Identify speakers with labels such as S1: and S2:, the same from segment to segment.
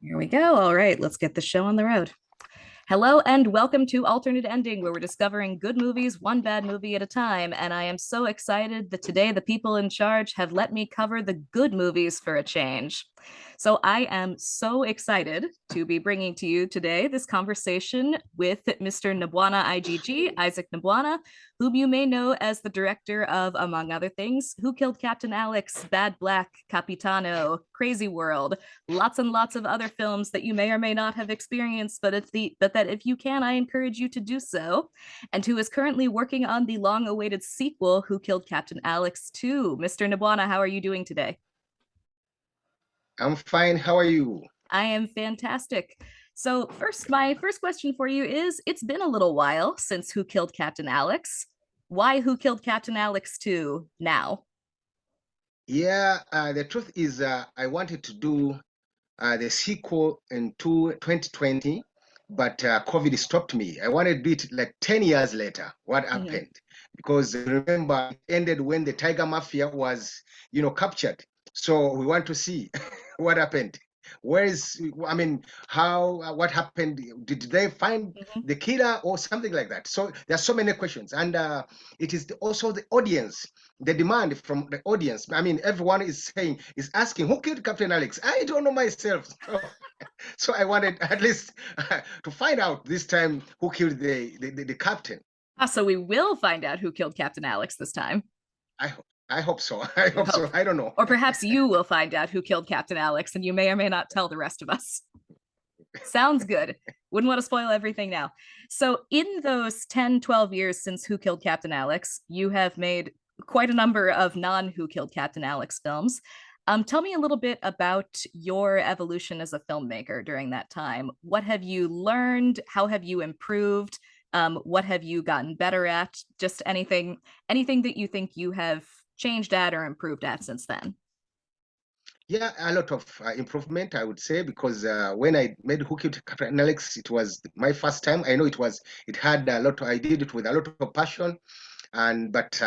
S1: Here we go. All right, let's get the show on the road. Hello and welcome to Alternate Ending, where we're discovering good movies, one bad movie at a time. And I am so excited that today the people in charge have let me cover the good movies for a change. So I am so excited to be bringing to you today this conversation with Mr. Nabwana I.G.G, Isaac Nabwana, whom you may know as the director of, among other things, Who Killed Captain Alex, Bad Black, Capitano, Crazy World, lots and lots of other films that you may or may not have experienced, but that if you can, I encourage you to do so. And who is currently working on the long-awaited sequel, Who Killed Captain Alex 2. Mr. Nabwana, how are you doing today?
S2: I'm fine. How are you?
S1: I am fantastic. So, my first question for you is it's been a little while since Who Killed Captain Alex. Why Who Killed Captain Alex 2 now?
S2: Yeah, the truth is, I wanted to do the sequel in 2020, but COVID stopped me. I wanted to do it like 10 years later. What
S1: Mhm.
S2: happened? Because remember, it ended when the Tiger Mafia was, captured. So we want to see what happened. Where is, I mean, how, what happened? Did they find
S1: Mhm.
S2: the killer or something like that? So there are so many questions. And it is also the audience, the demand from the audience. I mean, everyone is saying, is asking, who killed Captain Alex? I don't know myself. So I wanted at least to find out this time who killed the captain.
S1: So we will find out who killed Captain Alex this time.
S2: I hope so. I
S1: We
S2: hope
S1: hope.
S2: so. I don't know.
S1: Or perhaps you will find out who killed Captain Alex, and you may or may not tell the rest of us. Sounds good. Wouldn't want to spoil everything now. So, in those 10, 12 years since Who Killed Captain Alex, you have made quite a number of non Who Killed Captain Alex films. Tell me a little bit about your evolution as a filmmaker during that time. What have you learned? How have you improved? What have you gotten better at? Just anything that you think you have changed at or improved at since then.
S2: Yeah, a lot of improvement, I would say, because when I made Who Killed Captain Alex, it was my first time. I know it had a lot. I did it with a lot of passion, and but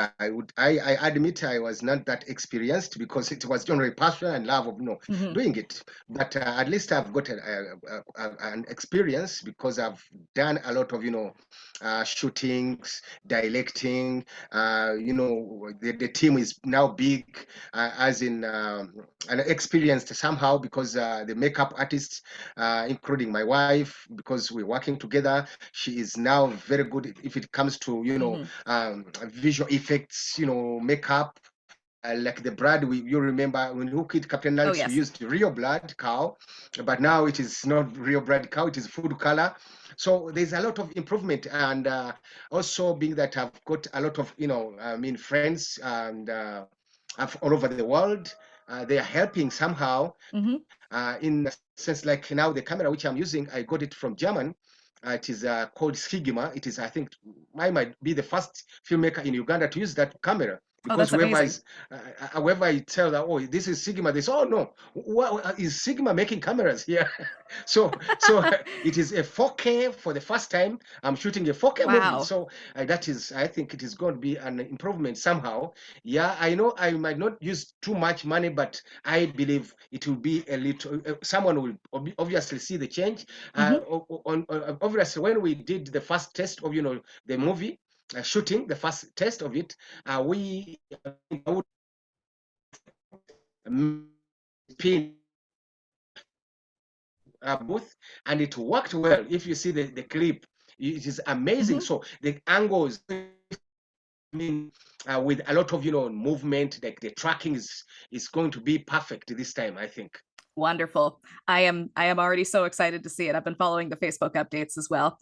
S2: I admit I was not that experienced because it was generally passion and love of
S1: Mhm.
S2: doing it. But at least I've got an experience because I've done a lot of shootings, directing. The team is now big, as in and experienced somehow because the makeup artists, including my wife, because we're working together, she is now very good if it comes to
S1: Mhm.
S2: visual effects, makeup. Like the blood, you remember when Who Killed Captain
S1: Oh
S2: Alex, we
S1: yes.
S2: used real blood cow, but now it is not real blood cow, it is food color. So there's a lot of improvement, and also being that I've got a lot of, I mean, friends and all over the world, they are helping somehow.
S1: Mhm.
S2: In a sense, like now the camera which I'm using, I got it from German. It is called Sigma. It is, I think, I might be the first filmmaker in Uganda to use that camera,
S1: Oh,
S2: because
S1: that's amazing.
S2: whoever I tell that, oh, this is Sigma, they say, oh no, what is Sigma making cameras here? So it is a 4K for the first time. I'm shooting a 4K movie,
S1: Wow.
S2: so I think it is going to be an improvement somehow. Yeah, I know I might not use too much money, but I believe it will be a little. Someone will obviously see the change.
S1: Mhm.
S2: Obviously, when we did the first test of the movie shooting, the first test of it, we would pin booth, and it worked well. If you see the clip, it is amazing.
S1: Mhm.
S2: So the angles, with a lot of movement, like the tracking is going to be perfect this time, I think.
S1: Wonderful. I am already so excited to see it. I've been following the Facebook updates as well.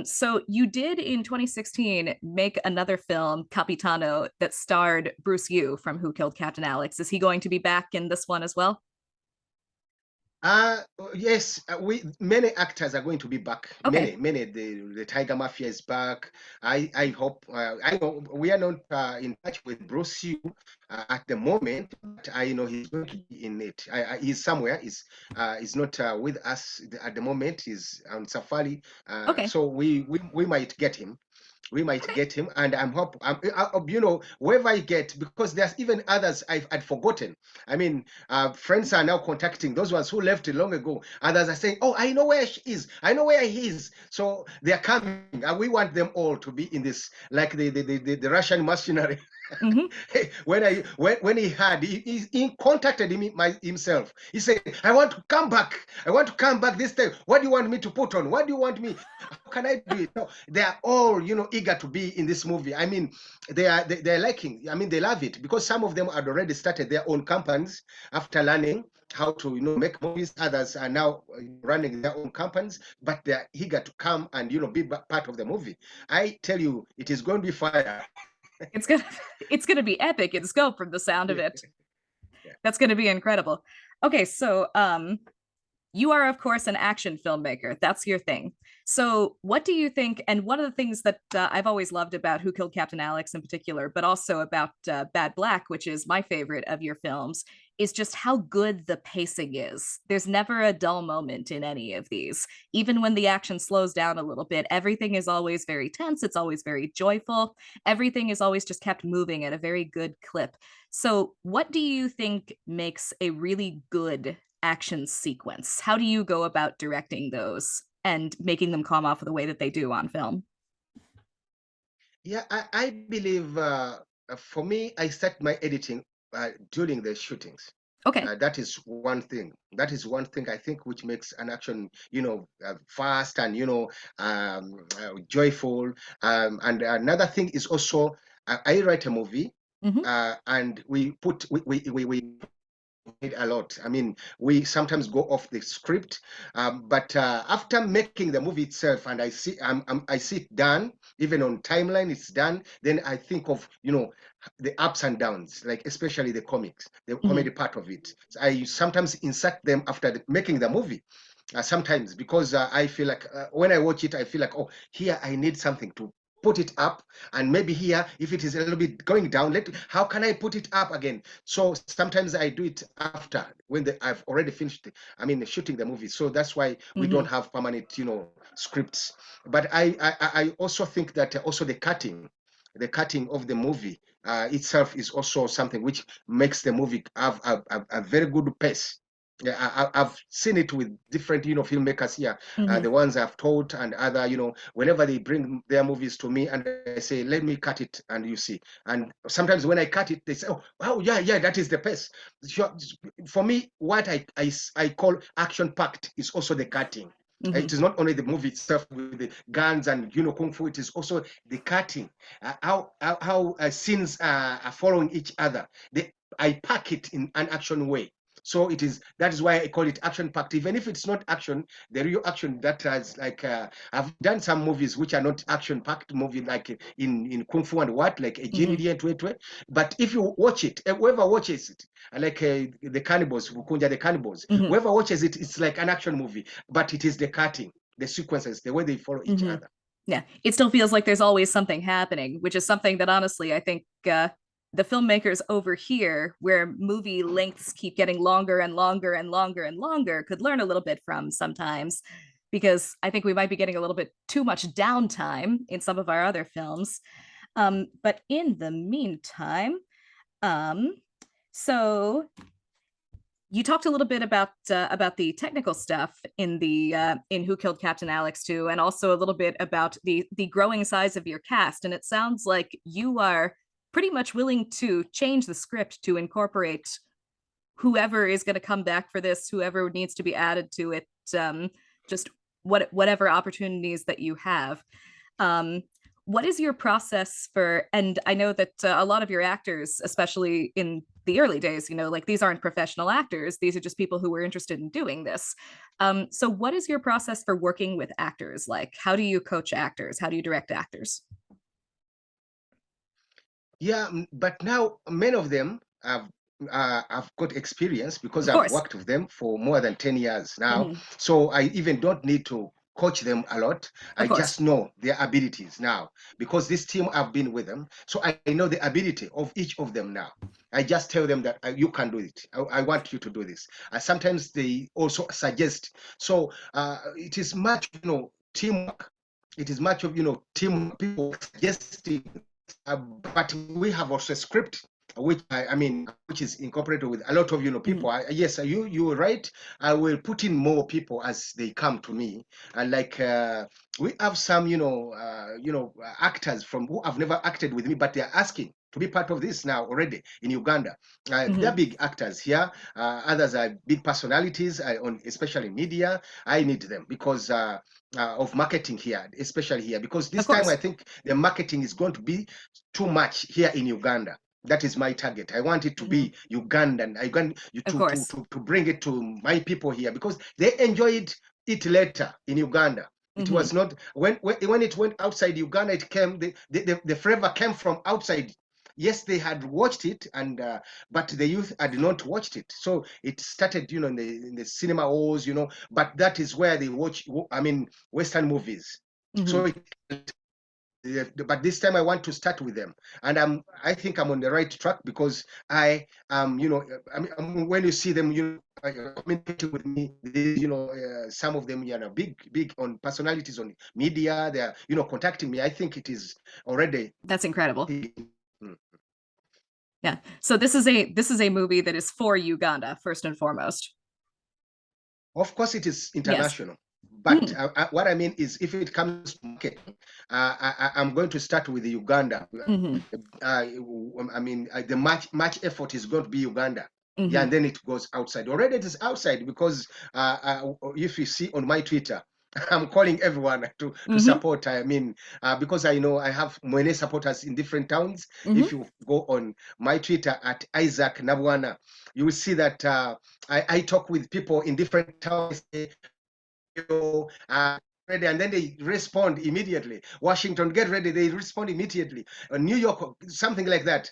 S1: So you did in 2016 make another film, Capitano, that starred Bruce Yu from Who Killed Captain Alex. Is he going to be back in this one as well?
S2: Uh, yes, we many actors are going to be back.
S1: Okay.
S2: Many. The Tiger Mafia is back. I hope. I know we are not in touch with Bruce Yu at the moment, but I know he's going to be in it. He's somewhere. He's not with us at the moment. He's on safari.
S1: Okay.
S2: So we might get him. we might get him, and you know, whoever I get, because there's even others I'd forgotten. I mean, friends are now contacting those ones who left long ago. Others are saying, "Oh, I know where she is. I know where he is." So they are coming, and we want them all to be in this, like the Russian mercenary.
S1: Mhm.
S2: When he had he contacted himself. He said, "I want to come back. I want to come back this time. What do you want me to put on? What do you want me? How can I do it?" No, they are all, you know, eager to be in this movie. I mean, they're liking. I mean, they love it because some of them had already started their own companies after learning how to, you know, make movies. Others are now running their own companies, but they're eager to come and, you know, be part of the movie. I tell you, it is going to be fire.
S1: It's gonna it's gonna be epic in scope from the sound of it.
S2: Yeah.
S1: That's gonna be incredible. Okay, so you are, of course, an action filmmaker. That's your thing. So, what do you think? And one of the things that I've always loved about Who Killed Captain Alex in particular, but also about Bad Black, which is my favorite of your films, is just how good the pacing is. There's never a dull moment in any of these. Even when the action slows down a little bit, everything is always very tense. It's always very joyful. Everything is always just kept moving at a very good clip. So, what do you think makes a really good action sequence? How do you go about directing those and making them come off the way that they do on film?
S2: Yeah, I believe for me, I start my editing during the shootings.
S1: Okay.
S2: That is one thing. That is one thing I think which makes an action, you know, fast and, you know, joyful. And another thing is also I write a movie,
S1: Mm-hmm.
S2: and we a lot. I mean, we sometimes go off the script, but after making the movie itself, and I see it done, even on timeline, it's done. Then I think of, you know, the ups and downs, like especially the comics, the
S1: Mm-hmm.
S2: comedy part of it. So I sometimes insert them after making the movie. Sometimes because I feel like when I watch it, I feel like, oh, here I need something to put it up, and maybe here if it is a little bit going down, how can I put it up again? So sometimes I do it after when I've already finished I mean shooting the movie. So that's why we
S1: Mm-hmm.
S2: don't have permanent, you know, scripts. But I also think that also the cutting of the movie itself is also something which makes the movie have a very good pace. Yeah, I've seen it with different, you know, filmmakers here,
S1: Mm-hmm.
S2: the ones I've taught and other, you know, whenever they bring their movies to me and I say, let me cut it, and you see. And sometimes when I cut it, they say, oh, wow, yeah, yeah, that is the pace. For me, what I call action packed is also the cutting.
S1: Mm-hmm.
S2: It is not only the movie itself with the guns and, you know, kung fu. It is also the cutting, how scenes are following each other. I pack it in an action way. So that is why I call it action packed. Even if it's not action, the real action that has like I've done some movies which are not action packed movie like in kung fu and what like a
S1: Mm-hmm.
S2: Jin but if you watch it, whoever watches it, like the cannibals, Bukunja the cannibals,
S1: Mm-hmm.
S2: whoever watches it, it's like an action movie, but it is the cutting, the sequences, the way they follow each
S1: Mm-hmm.
S2: other.
S1: Yeah, it still feels like there's always something happening, which is something that honestly I think the filmmakers over here, where movie lengths keep getting longer and longer and longer and longer, could learn a little bit from sometimes, because I think we might be getting a little bit too much downtime in some of our other films. But in the meantime, um, so you talked a little bit about the technical stuff in the in Who Killed Captain Alex too, and also a little bit about the growing size of your cast. And it sounds like you are pretty much willing to change the script to incorporate whoever is going to come back for this, whoever needs to be added to it, just whatever opportunities that you have. Um, what is your process for? And I know that a lot of your actors, especially in the early days, you know, like these aren't professional actors; these are just people who were interested in doing this. So, what is your process for working with actors? Like, how do you coach actors? How do you direct actors?
S2: Yeah, but now many of them have got experience because
S1: Of
S2: I've
S1: course.
S2: worked with them for more than 10 years now.
S1: Mm-hmm.
S2: So I even don't need to coach them a lot.
S1: Of
S2: I
S1: course.
S2: just know their abilities now because this team I've been with them. So I know the ability of each of them now. I just tell them that you can do it. I want you to do this. Sometimes they also suggest. So it is much, you know, teamwork. It is much of, team people suggesting, but we have also a script which I mean, which is incorporated with a lot of people. Yes, you were right. I will put in more people as they come to me, and like we have some actors from who have never acted with me, but they are asking to be part of this now already in Uganda. They're big actors here. Others are big personalities on especially media. I need them because. Of marketing here, especially here, because this time I think the marketing is going to be too much here in Uganda. That is my target. I want it to be Ugandan. I want you to bring it to my people here because they enjoyed it later in Uganda. It was not when it went outside Uganda. It came the flavor came from outside. Yes, they had watched it, and but the youth had not watched it. So it started, in the cinema halls, But that is where they watch. I mean, Western movies. So but this time I want to start with them, and I think I'm on the right track because I when you see them, communicating with me, some of them, big on personalities on media, they're contacting me. I think it is already.
S1: That's incredible. Yeah. So this is a movie that is for Uganda first and foremost.
S2: Of course, it is international. Yes. But what I mean is, if it comes to marketing, I'm going to start with Uganda. I mean, the much effort is going to be Uganda. Yeah, and then it goes outside. Already it is outside because if you see on my Twitter, I'm calling everyone to support. I mean, because I know I have many supporters in different towns. If you go on my Twitter at Isaac Nabwana, you will see that I talk with people in different towns. Ready, and then they respond immediately. Washington, get ready, they respond immediately. New York, something like that.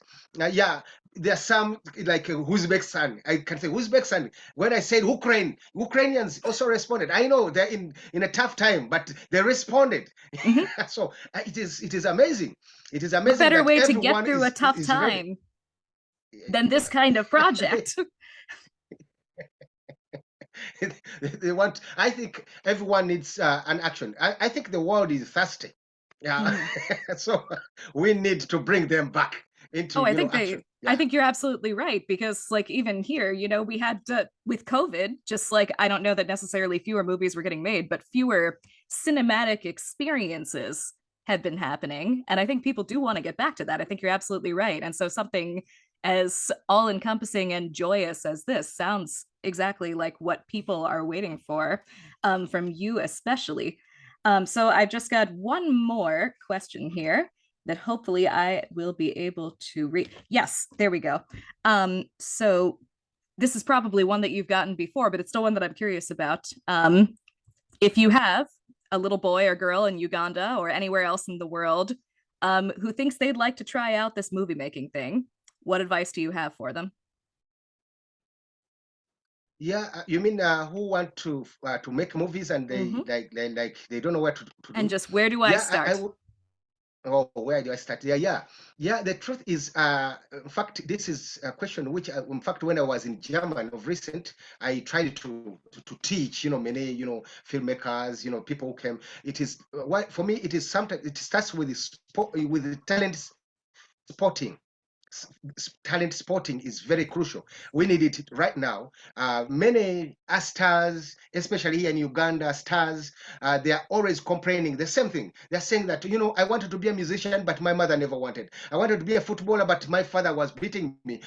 S2: Yeah, there are some like Uzbekistan. I can say Uzbekistan. When I said Ukrainians also responded. I know they're in a tough time, but they responded. So it is amazing. It is amazing.
S1: A better way to get through a tough time than this kind of project.
S2: They want. I think everyone needs an action. I think the world is thirsty. Yeah, so we need to bring them back into. Action. Yeah.
S1: I think you're absolutely right because, like, even here, we had with COVID, just like I don't know that necessarily fewer movies were getting made, but fewer cinematic experiences have been happening, and I think people do want to get back to that. I think you're absolutely right, and so something as all-encompassing and joyous as this sounds exactly like what people are waiting for, from you especially. So I've just got one more question here that hopefully I will be able to read. Yes, there we go. So this is probably one that you've gotten before, but it's still one that I'm curious about. If you have a little boy or girl in Uganda or anywhere else in the world who thinks they'd like to try out this movie making thing, what advice do you have for them?
S2: Yeah, you mean who want to make movies and they like they don't know where to do?
S1: And just where do I start?
S2: Oh, where do I start? Yeah. The truth is, in fact, this is a question which, in fact, when I was in Germany of recent, I tried to teach, many, filmmakers, people who came. It is why for me, it is sometimes it starts with the talent spotting. Talent spotting is very crucial. We need it right now. Many stars, especially here in Uganda, stars, they are always complaining the same thing. They're saying that, I wanted to be a musician, but my mother never wanted. I wanted to be a footballer, but my father was beating me.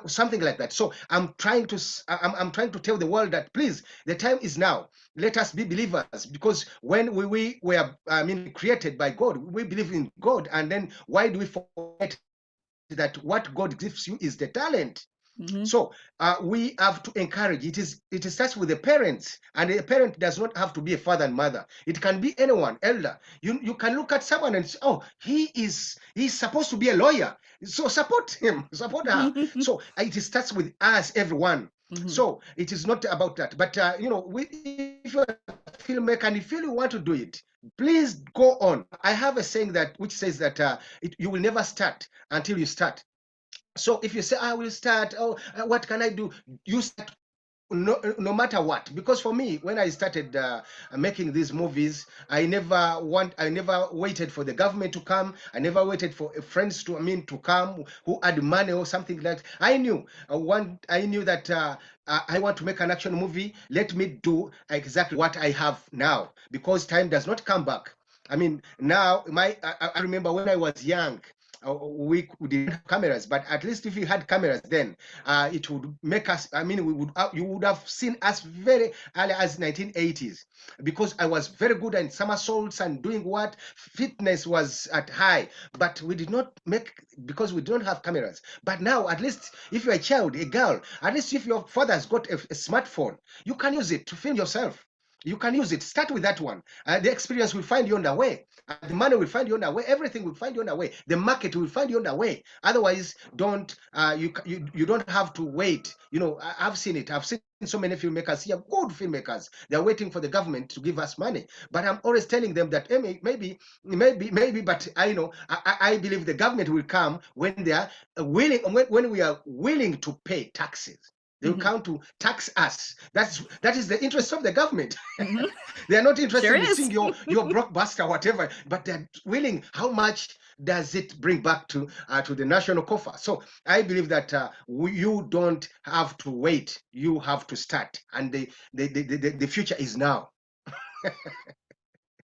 S2: Something like that. So I'm trying to tell the world that, please, the time is now. Let us be believers, because when we were, created by God, we believe in God, and then why do we forget that what God gives you is the talent? So we have to encourage. It starts with the parents, and the parent does not have to be a father and mother. It can be anyone, elder. You can look at someone and say, oh, he's supposed to be a lawyer, so support him, support her. So it starts with us, everyone. So it is not about that, but if you're a filmmaker and if you want to do it, please go on. I have a saying which says that you will never start until you start. So if you say, I will start, what can I do? You start no matter what, because for me, when I started making these movies, I never waited for the government to come. I never waited for friends to come who had money or something like that. I knew that I want to make an action movie. Let me do exactly what I have now, because time does not come back. I mean, now I remember when I was young, we didn't have cameras, but at least if we had cameras then, it would make us. I mean, you would have seen us very early as 1980s, because I was very good at somersaults and doing what fitness was at high, but we did not make, because we don't have cameras. But now, at least if you're a child, a girl, at least if your father has got a smartphone, you can use it to film yourself. You can use it. Start with that one. The experience will find you on the way. The money will find you on the way. Everything will find you on the way. The market will find you on the way. Otherwise, don't you don't have to wait. I've seen it. I've seen so many filmmakers here, good filmmakers. They're waiting for the government to give us money. But I'm always telling them that maybe, but I believe the government will come when they are willing, when we are willing to pay taxes. They will come to tax us. That is the interest of the government.
S1: Mm-hmm.
S2: They are not interested
S1: Sure
S2: in
S1: is.
S2: seeing your blockbuster, whatever, but they're willing. How much does it bring back to the national coffer? So I believe that you don't have to wait. You have to start, and the future is now.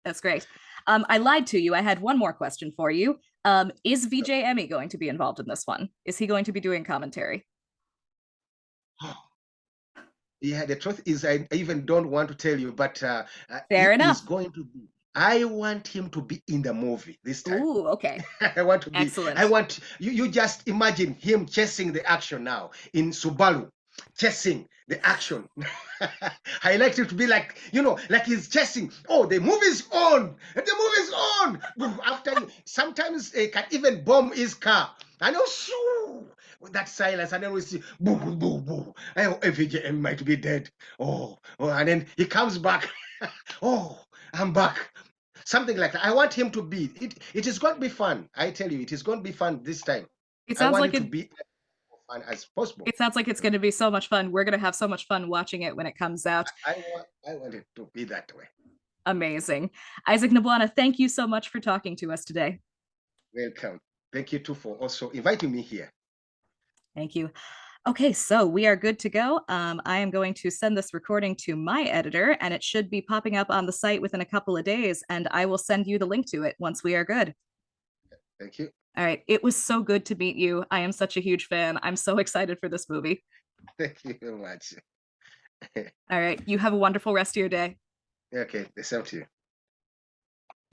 S1: That's great. I lied to you. I had one more question for you. Is VJ Emmy going to be involved in this one? Is he going to be doing commentary?
S2: Yeah, the truth is, I even don't want to tell you, but
S1: Fair
S2: he is
S1: enough.
S2: going to be. I want him to be in the movie this time.
S1: Ooh, okay.
S2: I want to be. I
S1: Excellent.
S2: want you. You just imagine him chasing the action now in Subaru, chasing the action. I like it to be like, like he's chasing. Oh, the movie's on. The movie's on. After sometimes he can even bomb his car. And also with that silence, and then we see boo boo boo boo. Oh, FJM might be dead. And then he comes back. Oh, I'm back. Something like that. I want him to be. It is going to be fun. I tell you, it is going to be fun this time.
S1: It
S2: I
S1: sounds
S2: want
S1: like
S2: it to
S1: it.
S2: be as fun as possible.
S1: It sounds like it's going to be so much fun. We're going to have so much fun watching it when it comes out.
S2: I want it to be that way.
S1: Amazing. Isaac Nabwana, thank you so much for talking to us today.
S2: Welcome. Thank you too for also inviting me here.
S1: Thank you. Okay, so we are good to go. I am going to send this recording to my editor, and it should be popping up on the site within a couple of days, and I will send you the link to it once we are good.
S2: Thank you.
S1: All right, it was so good to meet you. I am such a huge fan. I'm so excited for this movie.
S2: Thank you very much.
S1: All right, you have a wonderful rest of your day.
S2: Okay, the same to you.